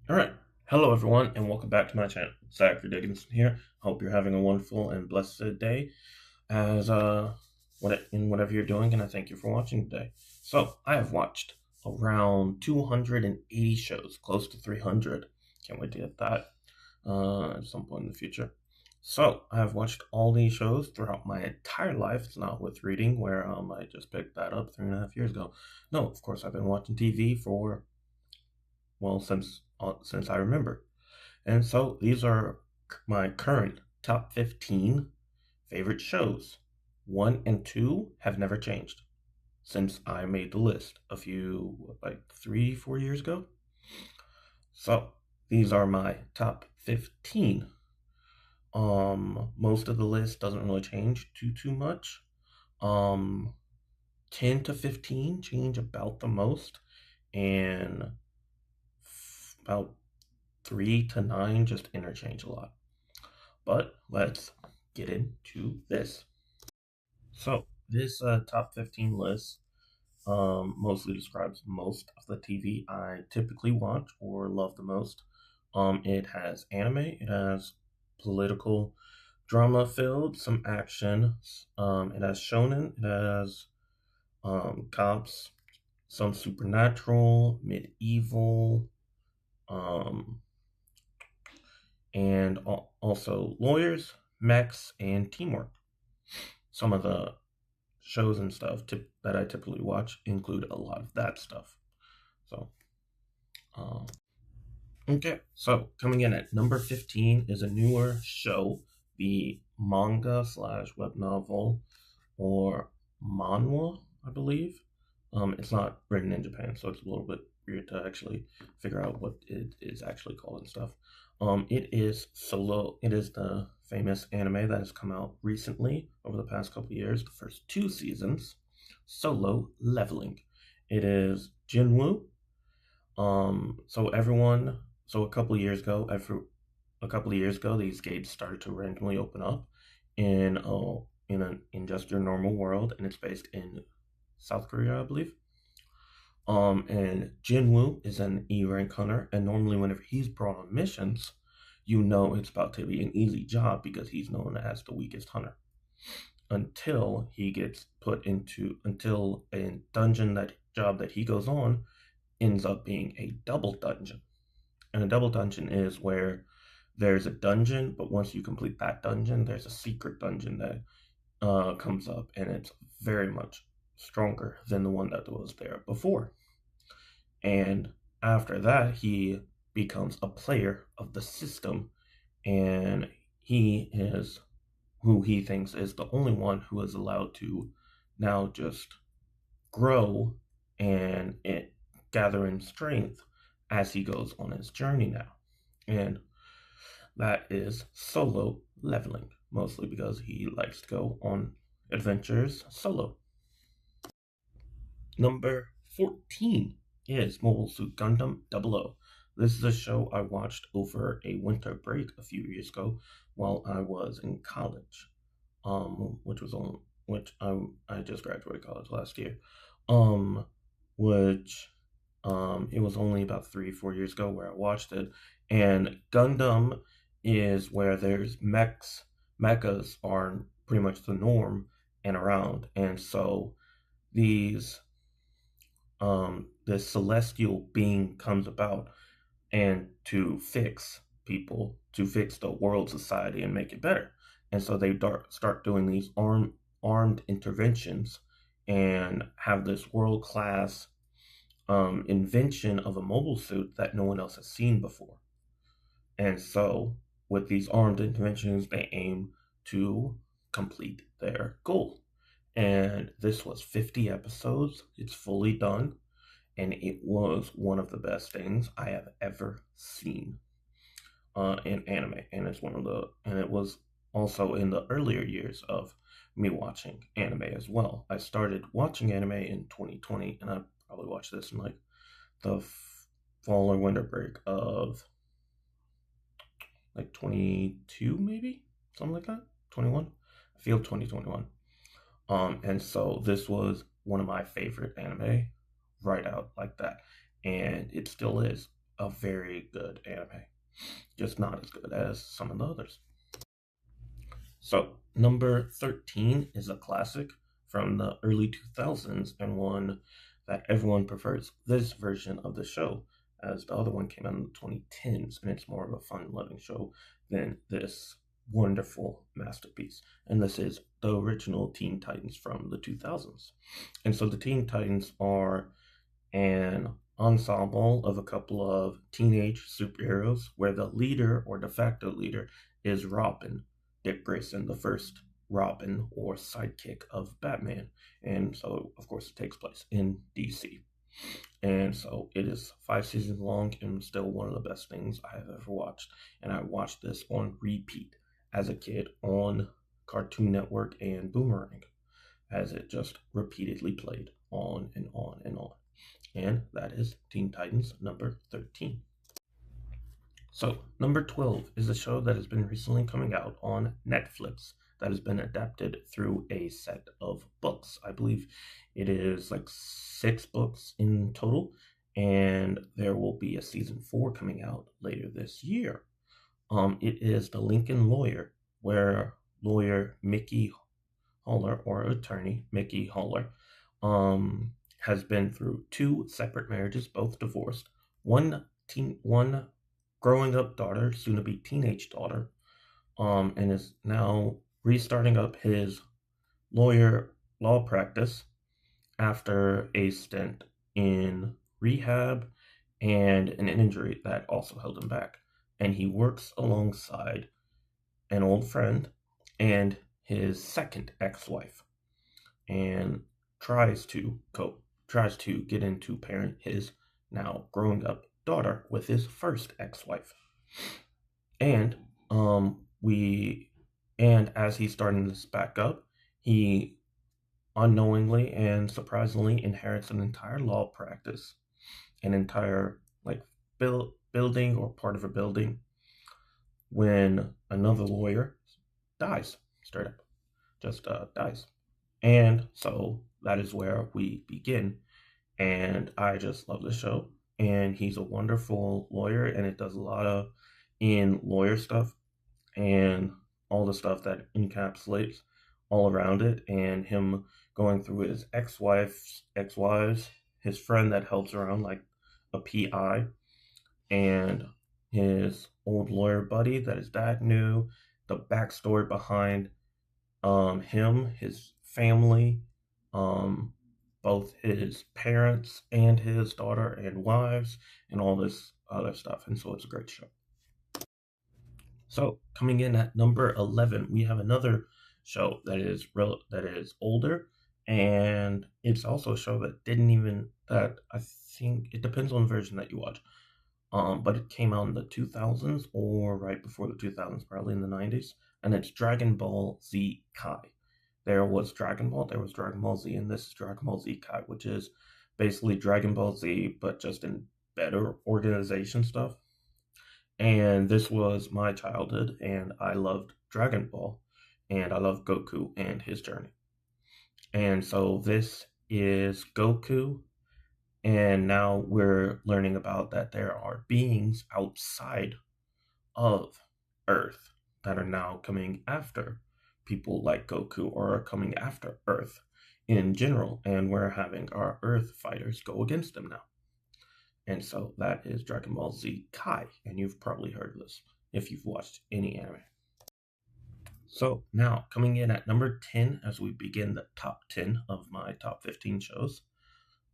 All right. Hello, everyone, and welcome back to my channel. Zachary Dickinson here. Hope you're having a wonderful and blessed day as in whatever you're doing, and I thank you for watching today. So, I have watched around 280 shows, close to 300. Can't wait to get that at some point in the future. So, I have watched all these shows throughout my entire life. It's not with reading, where I just picked that up 3.5 years ago. No, of course, I've been watching TV for since I remember. And so these are my current top 15 favorite shows. 1 and 2 have never changed since I made the list a few, like 3, 4 years ago. So these are my top 15. Most of the list doesn't really change too much. Um, 10 to 15 change about the most, and about 3 to 9 just interchange a lot. But let's get into this. So, this top 15 list mostly describes most of the TV I typically watch or love the most. It has anime, it has political drama filled, some action, it has shonen, it has cops, some supernatural, medieval, um, and also lawyers, mechs, and teamwork. Some of the shows and stuff that I typically watch include a lot of that stuff. So, um, okay. So, coming in at number 15 is a newer show, the manga slash web novel, or manhwa, I believe. It's not written in Japan, so it's a little bit weird to actually figure out what it is actually called and stuff. It is Solo. It is the famous anime that has come out recently over the past couple years. The first 2 seasons, Solo Leveling. It is Jinwoo. So a couple of years ago, these gates started to randomly open up in just your normal world, and it's based in South Korea, I believe. And Jinwoo is an E rank hunter, and normally whenever he's brought on missions, you know it's about to be an easy job because he's known as the weakest hunter. Until a job that he goes on ends up being a double dungeon. And a double dungeon is where there's a dungeon, but once you complete that dungeon, there's a secret dungeon that comes up, and it's very much stronger than the one that was there before. And after that, he becomes a player of the system, and he is who he thinks is the only one who is allowed to now just grow and gather in strength as he goes on his journey now. And that is Solo Leveling, mostly because he likes to go on adventures solo. Number 14 is Mobile Suit Gundam 00. This is a show I watched over a winter break a few years ago while I was in college, which I just graduated college last year, which it was only about 3 4 years ago where I watched it. And Gundam is where there's mechas are pretty much the norm and around, and so these this celestial being comes about and to fix the world society and make it better. And so they start doing these armed interventions and have this world class invention of a mobile suit that no one else has seen before. And so with these armed interventions, they aim to complete their goal. And this was 50 episodes. It's fully done, and it was one of the best things I have ever seen in anime. And it was also in the earlier years of me watching anime as well. I started watching anime in 2020, and I probably watched this in like the fall or winter break of like 22, maybe something like that. 21. I feel 2021. And so this was one of my favorite anime right out like that, and it still is. a very good anime, just not as good as some of the others. So, number 13 is a classic from the early 2000s and one that everyone prefers this version of the show, as the other one came out in the 2010s, and it's more of a fun loving show than this wonderful masterpiece. And this is the original Teen Titans from the 2000s. And so the Teen Titans are an ensemble of a couple of teenage superheroes where the leader or de facto leader is Robin, Dick Grayson, the first Robin or sidekick of Batman. And so, of course, it takes place in DC. And so it is 5 seasons long and still one of the best things I have ever watched. And I watched this on repeat as a kid on Cartoon Network and Boomerang, as it just repeatedly played on and on and on. And that is Teen Titans number 13. So, number 12 is a show that has been recently coming out on Netflix that has been adapted through a set of books. I believe it is like 6 books in total, and there will be a season 4 coming out later this year. It is The Lincoln Lawyer, where lawyer Mickey Haller, or attorney Mickey Haller, has been through 2 separate marriages, both divorced, one growing up daughter, soon to be teenage daughter, and is now restarting up his law practice after a stint in rehab and an injury that also held him back. And he works alongside an old friend and his second ex-wife, and tries to get into parent his now growing up daughter with his first ex-wife. And as he's starting this back up, he unknowingly and surprisingly inherits an entire law practice, an entire building or part of a building, when another lawyer dies, straight up, just dies. And so that is where we begin. And I just love the show. And he's a wonderful lawyer, and it does a lot of in lawyer stuff and all the stuff that encapsulates all around it, and him going through his ex-wives, his friend that helps around like a PI, and his old lawyer buddy that his dad knew, the backstory behind him, his family, both his parents and his daughter and wives, and all this other stuff. And so it's a great show. So coming in at number 11, we have another show that is older, and it's also a show that I think it depends on the version that you watch. But it came out in the 2000s or right before the 2000s, probably in the 90s, and it's Dragon Ball Z Kai. There was Dragon Ball Z, and this is Dragon Ball Z Kai, which is basically Dragon Ball Z, but just in better organization stuff. And this was my childhood, and I loved Dragon Ball, and I love Goku and his journey. And so this is Goku, and now we're learning about that there are beings outside of Earth that are now coming after people like Goku, or are coming after Earth in general, and we're having our Earth fighters go against them now. And so that is Dragon Ball Z Kai, and you've probably heard of this if you've watched any anime. So now, coming in at number 10 as we begin the top 10 of my top 15 shows,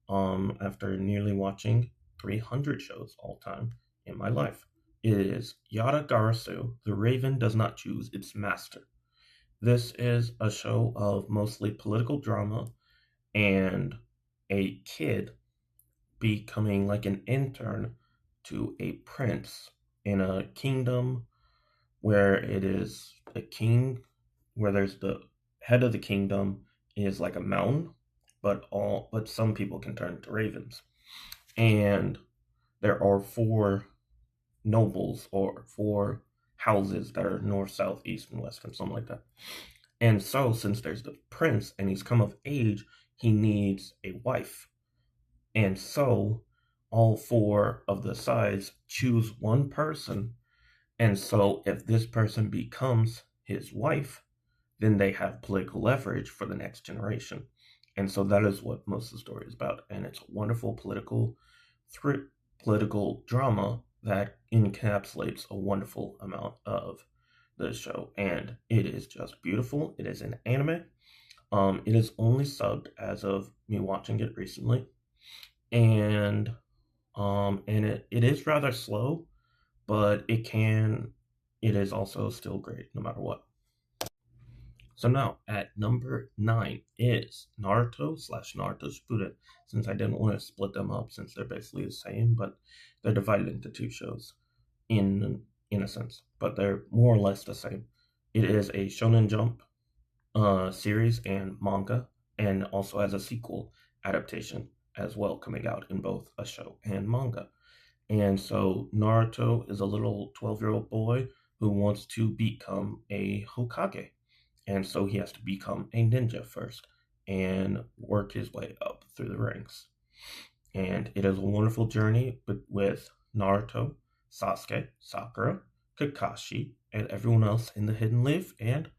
after nearly watching 300 shows all time in my life, it is Yatagarasu, The Raven Does Not Choose Its Master. This is a show of mostly political drama and a kid becoming like an intern to a prince in a kingdom where it is a king, where there's the head of the kingdom is like a mountain, but some people can turn into ravens. And there are 4 nobles, or 4 houses that are north, south, east, and west, and something like that. And so since there's the prince and he's come of age, he needs a wife. And so all four of the sides choose one person. And so if this person becomes his wife, then they have political leverage for the next generation. And so that is what most of the story is about. And it's a wonderful political drama that encapsulates a wonderful amount of the show. And it is just beautiful. It is an anime. It is only subbed as of me watching it recently. And it is rather slow, but it is also still great no matter what. So now at number 9 is Naruto/Naruto Shippuden. Since I didn't want to split them up, since they're basically the same, but they're divided into two shows in a sense, but they're more or less the same. It is a Shonen Jump series and manga, and also has a sequel adaptation as well coming out in both a show and manga. And so Naruto is a little 12-year-old boy who wants to become a Hokage. And so he has to become a ninja first and work his way up through the ranks. And it is a wonderful journey with Naruto, Sasuke, Sakura, Kakashi, and everyone else in the Hidden Leaf and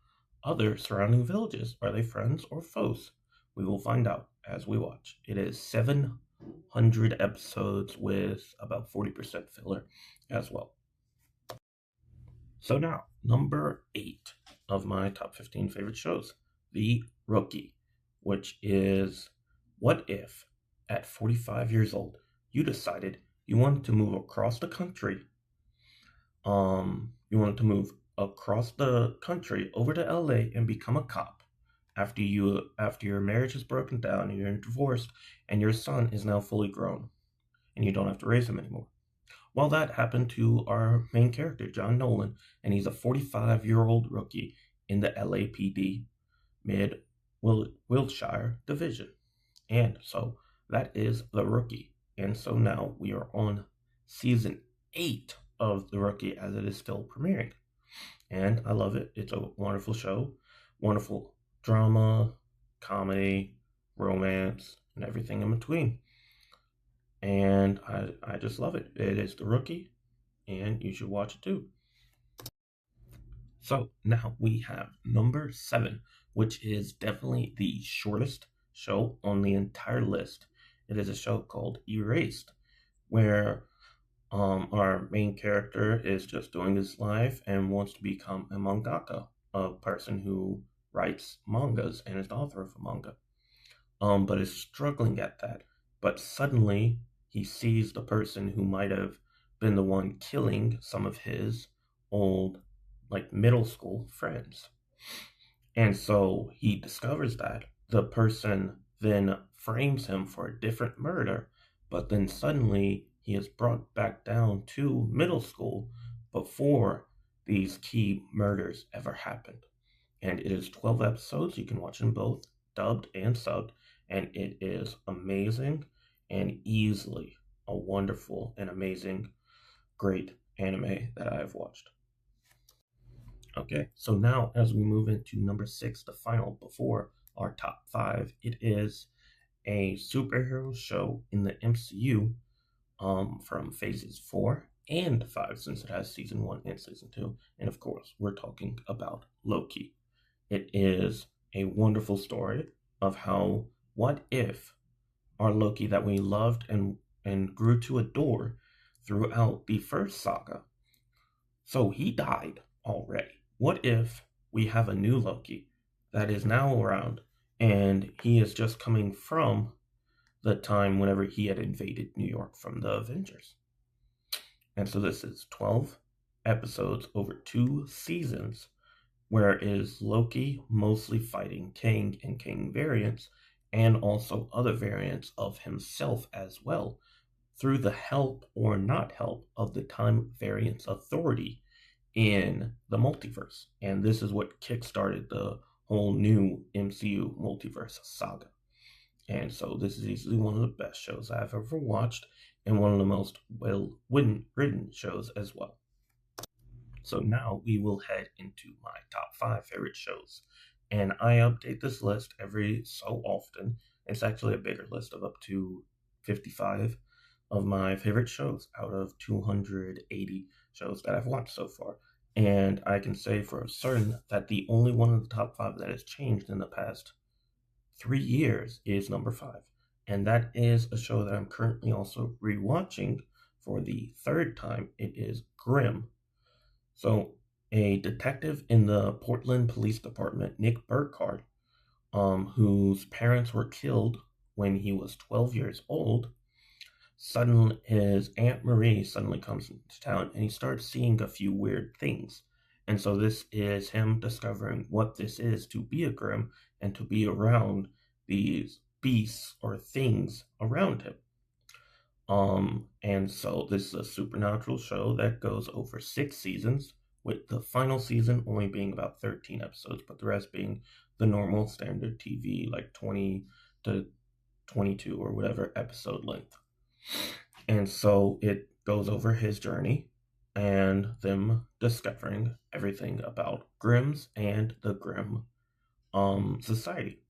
other surrounding villages. Are they friends or foes? We will find out as we watch. It is 700 episodes with about 40% filler as well. So now, number 8 of my top 15 favorite shows, The Rookie, which is what if at 45 years old you decided you wanted to move across the country. You wanted to move across the country over to LA and become a cop after your marriage is broken down and you're divorced and your son is now fully grown and you don't have to raise him anymore. Well, that happened to our main character, John Nolan, and he's a 45-year-old rookie in the LAPD Mid Wiltshire Division. And so that is The Rookie. And so now we are on season 8 of The Rookie as it is still premiering. And I love it. It's a wonderful show, wonderful drama, comedy, romance, and everything in between. And I just love it. It is The Rookie, and you should watch it too. So now we have number 7, which is definitely the shortest show on the entire list. It is a show called Erased, where our main character is just doing his life and wants to become a mangaka, a person who writes mangas and is the author of a manga, but is struggling at that. But suddenly he sees the person who might have been the one killing some of his old, like, middle school friends. And so he discovers that the person then frames him for a different murder, but then suddenly he is brought back down to middle school before these key murders ever happened. And it is 12 episodes. You can watch them both dubbed and subbed, and it is amazing and easily a wonderful and amazing, great anime that I've watched. Okay, so now as we move into number 6, the final before our top 5, it is a superhero show in the MCU from phases 4 and 5, since it has season 1 and season 2. And of course, we're talking about Loki. It is a wonderful story of how, what if our Loki that we loved and grew to adore throughout the first saga, so he died already. What if we have a new Loki that is now around and he is just coming from the time whenever he had invaded New York from the Avengers? And so this is 12 episodes over 2 seasons, where it is Loki mostly fighting Kang and Kang variants and also other variants of himself as well, through the help or not help of the Time Variance Authority in the multiverse. And this is what kickstarted the whole new MCU multiverse saga. And so this is easily one of the best shows I've ever watched, and one of the most well written shows as well. So now we will head into my top 5 favorite shows. And I update this list every so often. It's actually a bigger list of up to 55 of my favorite shows out of 280 shows that I've watched so far. And I can say for certain that the only one of the top five that has changed in the past 3 years is number five. And that is a show that I'm currently also rewatching for the third time. It is Grimm. So, a detective in the Portland Police Department, Nick Burkhardt, whose parents were killed when he was 12 years old, suddenly his Aunt Marie suddenly comes into town and he starts seeing a few weird things. And so this is him discovering what this is to be a Grimm and to be around these beasts or things around him. And so this is a supernatural show that goes over 6 seasons, with the final season only being about 13 episodes, but the rest being the normal standard TV, like 20 to 22 or whatever episode length. And so it goes over his journey and them discovering everything about Grimms and the Grimm society.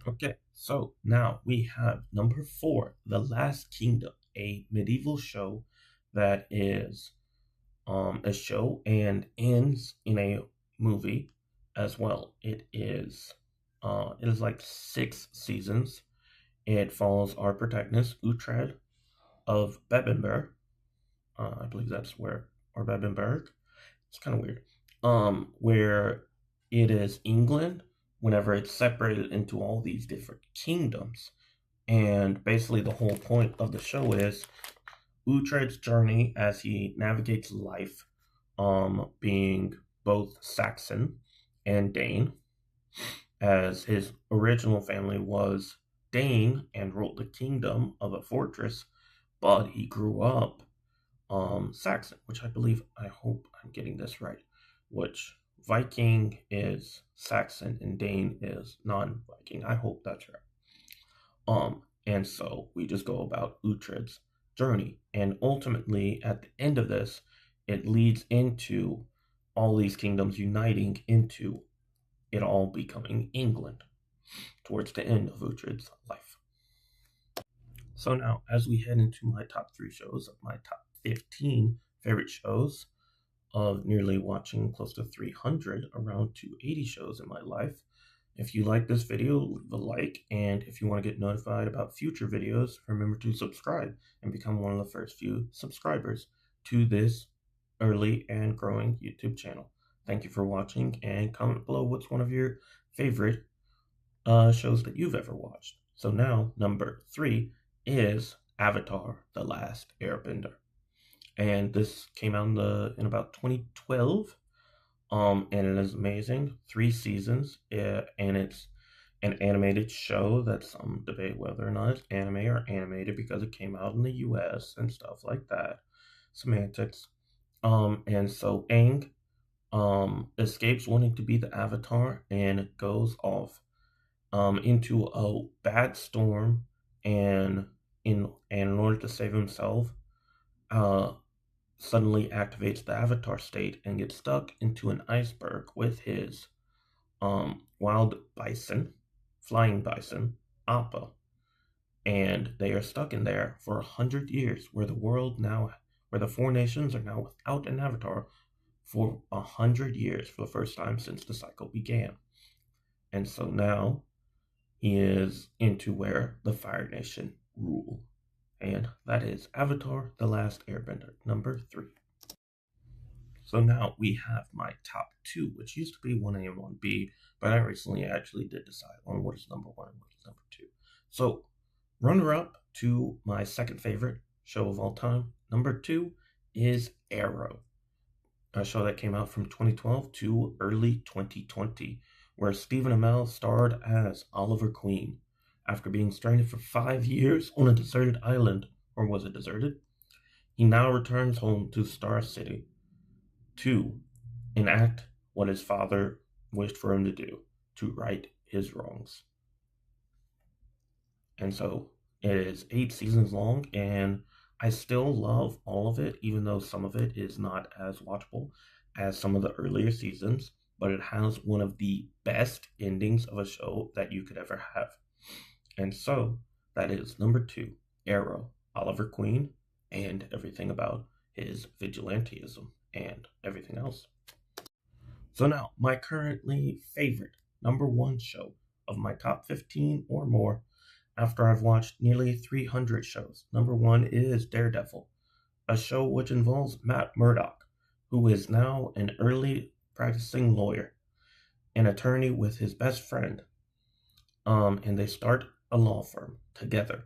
Okay, so now we have number four, The Last Kingdom, a medieval show that is a show and ends in a movie as well. It is like 6 seasons. It follows our protagonist Uhtred of Bebbanburg. I believe that's where, or Bebbanburg. It's kind of weird. Where it is England whenever it's separated into all these different kingdoms. And basically the whole point of the show is Uhtred's journey as he navigates life, being both Saxon and Dane, as his original family was Dane and ruled the kingdom of a fortress, but he grew up Saxon, which I hope I'm getting this right, which Viking is Saxon and Dane is non-Viking. I hope that's right. And so we just go about Uhtred's journey, and ultimately at the end of this, it leads into all these kingdoms uniting into it all becoming England towards the end of Uhtred's life. So now, as we head into my top 3 shows of my top 15 favorite shows of nearly watching close to 300, around 280 shows in my life. If you like this video, leave a like, and if you want to get notified about future videos, remember to subscribe and become one of the first few subscribers to this early and growing YouTube channel. Thank you for watching, and comment below what's one of your favorite shows that you've ever watched. So now, number 3 is Avatar: The Last Airbender. And this came out in about 2012. And it is amazing. 3 seasons, and it's an animated show that some debate whether or not it's anime or animated because it came out in the US and stuff like that. Semantics. And so Aang escapes wanting to be the Avatar and goes off into a bad storm, and in order to save himself, suddenly activates the Avatar state and gets stuck into an iceberg with his wild bison, flying bison, Appa. And they are stuck in there for 100 years, where the 4 nations are now without an Avatar for 100 years, for the first time since the cycle began. And so now he is into where the Fire Nation rule. And that is Avatar: The Last Airbender, number 3. So now we have my top 2, which used to be 1A and 1B, but I recently actually did decide on what is number 1 and what is number 2. So, runner-up to my second favorite show of all time, number 2, is Arrow, a show that came out from 2012 to early 2020, where Stephen Amell starred as Oliver Queen. After being stranded for 5 years on a deserted island, or was it deserted? He now returns home to Star City to enact what his father wished for him to do, to right his wrongs. And so it is 8 seasons long, and I still love all of it, even though some of it is not as watchable as some of the earlier seasons, but it has one of the best endings of a show that you could ever have. And so that is number 2, Arrow, Oliver Queen, and everything about his vigilantism and everything else. So now, my currently favorite number one show of my top 15 or more after I've watched nearly 300 shows. Number one is Daredevil, a show which involves Matt Murdock, who is now an early practicing lawyer, an attorney with his best friend, and they start a law firm together.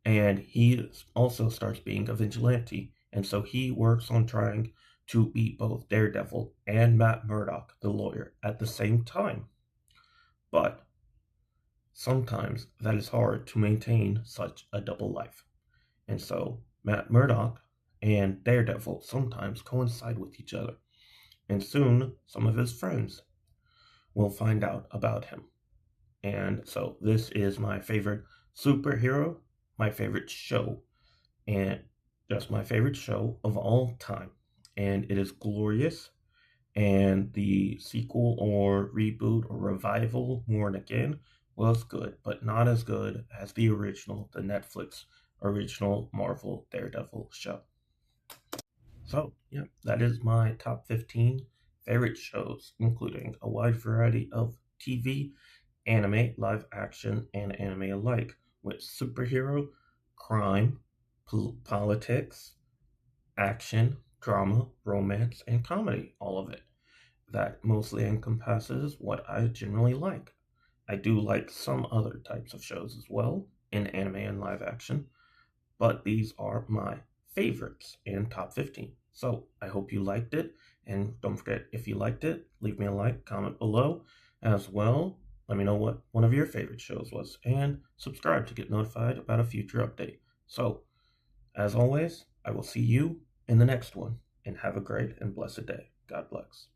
And he also starts being a vigilante, and so he works on trying to beat both Daredevil and Matt Murdock, the lawyer, at the same time. But sometimes that is hard to maintain such a double life. And so Matt Murdock and Daredevil sometimes coincide with each other. And soon some of his friends will find out about him. And so this is my favorite superhero, my favorite show, and just my favorite show of all time. And it is glorious. And the sequel or reboot or revival, Born Again, was good, but not as good as the original, the Netflix original Marvel Daredevil show. So, yeah, that is my top 15 favorite shows, including a wide variety of TV, anime, live action, and anime alike, with superhero, crime, politics, action, drama, romance, and comedy, all of it. That mostly encompasses what I generally like. I do like some other types of shows as well in anime and live action, but these are my favorites in top 15. So I hope you liked it. And don't forget, if you liked it, leave me a like, comment below as well. Let me know what one of your favorite shows was, and subscribe to get notified about a future update. So, as always, I will see you in the next one, and have a great and blessed day. God bless.